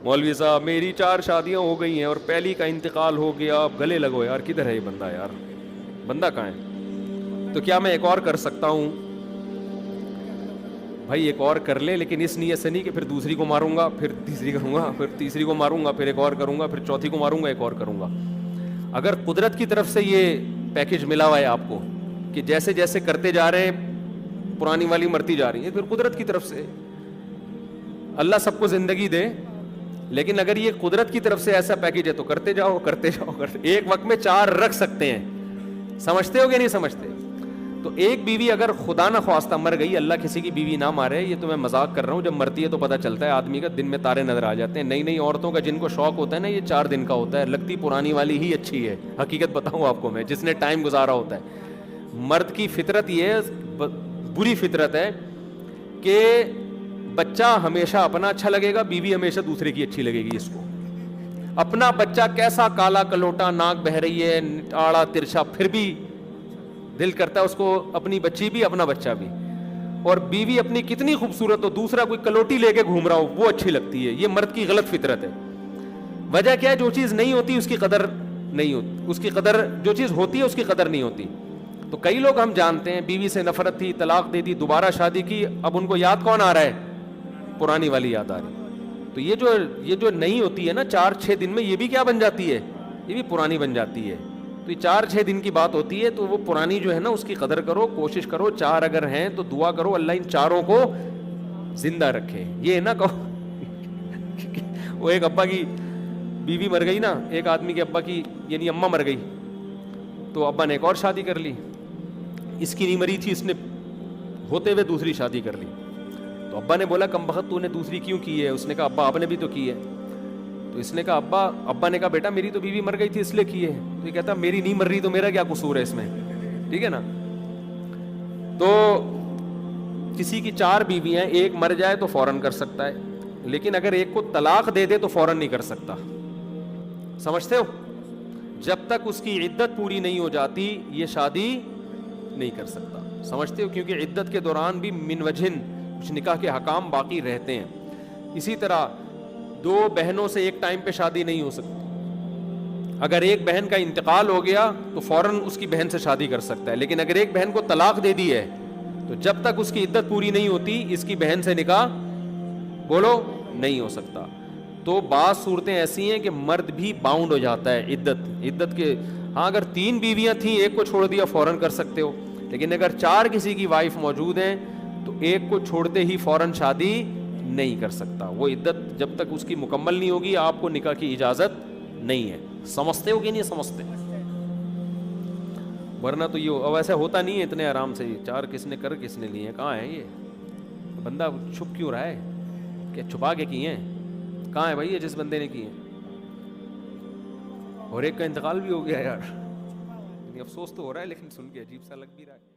مولوی صاحب میری 4 شادیاں ہو گئی ہیں اور پہلی کا انتقال ہو گیا, اب گلے لگو یار. کدھر ہے یہ بندہ یار, بندہ کہاں ہے؟ تو کیا میں ایک اور کر سکتا ہوں؟ بھائی ایک اور کر لے, لیکن اس نیت سے نہیں کہ پھر دوسری کو ماروں گا, پھر تیسری کروں گا, پھر تیسری کو ماروں گا, پھر ایک اور کروں گا, پھر چوتھی کو ماروں گا, ایک اور کروں گا. اگر قدرت کی طرف سے یہ پیکج ملا ہوا ہے آپ کو کہ جیسے جیسے کرتے جا رہے ہیں پرانی والی مرتی جا رہی ہے, پھر قدرت کی طرف سے اللہ سب کو زندگی دے. لیکن اگر یہ قدرت کی طرف سے ایسا پیکج ہے تو کرتے جاؤ کرتے جاؤ کرتے. ایک وقت میں 4 رکھ سکتے ہیں, سمجھتے ہو کہ نہیں سمجھتے؟ تو ایک بیوی اگر خدا نہ خواستہ مر گئی, اللہ کسی کی بیوی نہ مارے, یہ تو میں مذاق کر رہا ہوں, جب مرتی ہے تو پتہ چلتا ہے آدمی کا, دن میں تارے نظر آ جاتے ہیں. نئی نئی عورتوں کا جن کو شوق ہوتا ہے نا, یہ 4 دن کا ہوتا ہے, لگتی پرانی والی ہی اچھی ہے. حقیقت بتاؤں آپ کو میں, جس نے ٹائم گزارا ہوتا ہے. مرد کی فطرت یہ بری فطرت ہے کہ بچہ ہمیشہ اپنا اچھا لگے گا, بیوی ہمیشہ دوسرے کی اچھی لگے گی اس کو. اپنا بچہ کیسا کالا کلوٹا, ناک بہ رہی ہے, آڑا ترچھا, پھر بھی دل کرتا ہے اس کو اپنی بچی بھی اپنا بچہ بھی. اور بیوی اپنی کتنی خوبصورت ہو, دوسرا کوئی کلوٹی لے کے گھوم رہا ہو, وہ اچھی لگتی ہے. یہ مرد کی غلط فطرت ہے. وجہ کیا ہے؟ جو چیز نہیں ہوتی اس کی قدر نہیں ہوتی, اس کی قدر, جو چیز ہوتی ہے اس کی قدر نہیں ہوتی. تو کئی لوگ ہم جانتے ہیں بیوی سے نفرت تھی, طلاق دے دی, دوبارہ شادی کی, اب ان کو یاد کون آ رہا ہے؟ پرانی والی یاد آ رہی. تو یہ جو نہیں ہوتی ہے نا 4-6 دن میں, یہ بھی کیا بن جاتی ہے؟ یہ بھی پرانی بن جاتی ہے. تو یہ 4-6 دن کی بات ہوتی ہے, تو وہ پرانی جو ہے نا اس کی قدر کرو, کوشش کرو. 4 اگر ہیں تو دعا کرو اللہ ان 4 کو زندہ رکھے. یہ نہ کہو وہ ایک ابا کی بیوی مر گئی نا, ایک آدمی کے ابا کی یعنی اماں مر گئی, تو ابا نے ایک اور شادی کر لی. اس کی نہیں مری تھی, اس نے ہوتے ہوئے دوسری شادی کر لی. تو ابا نے بولا کم بخت تو نے دوسری کیوں کی ہے؟ اس نے کہا ابا آپ نے بھی تو کی ہے. تو اس نے کہا ابا نے کہا بیٹا میری تو بیوی مر گئی تھی اس لیے کی ہے. تو یہ کہتا میری نہیں مر رہی تو میرا کیا قصور ہے اس میں, ٹھیک ہے نا. تو کسی کی 4 بیویاں, ایک مر جائے تو فوراً کر سکتا ہے, لیکن اگر ایک کو طلاق دے دے تو فوراً نہیں کر سکتا. سمجھتے ہو؟ جب تک اس کی عدت پوری نہیں ہو جاتی یہ شادی نہیں کر سکتا. سمجھتے ہو؟ کیونکہ عدت کے دوران بھی من وجہن کچھ نکاح کے حکام باقی رہتے ہیں. اسی طرح 2 بہنوں سے ایک ٹائم پہ شادی نہیں ہو سکتی. اگر ایک بہن کا انتقال ہو گیا تو فوراً اس کی بہن سے شادی کر سکتا ہے, لیکن اگر ایک بہن کو طلاق دے دی ہے تو جب تک اس کی عدت پوری نہیں ہوتی اس کی بہن سے نکاح بولو نہیں ہو سکتا. تو بعض صورتیں ایسی ہیں کہ مرد بھی باؤنڈ ہو جاتا ہے عدت کے. ہاں اگر 3 بیویاں تھیں, ایک کو چھوڑ دیا فوراً کر سکتے ہو, لیکن اگر 4 کسی کی وائف موجود ہیں تو ایک کو چھوڑتے ہی فوراً شادی نہیں کر سکتا. وہ عدت جب تک اس کی مکمل نہیں ہوگی آپ کو نکاح کی اجازت نہیں ہے. سمجھتے ہو کہ نہیں سمجھتے؟ ورنہ تو یہ ویسے ہوتا نہیں ہے اتنے آرام سے. 4 کس نے کس نے لیے ہیں؟ کہاں ہے یہ بندہ؟ چھپ کیوں رہا ہے؟ کہ چھپا کے کیے ہیں؟ کہاں ہے بھائی یہ جس بندے نے کیے؟ اور ایک کا انتقال بھی ہو گیا یار. افسوس تو ہو رہا ہے لیکن سن کے عجیب سا لگ بھی رہا ہے.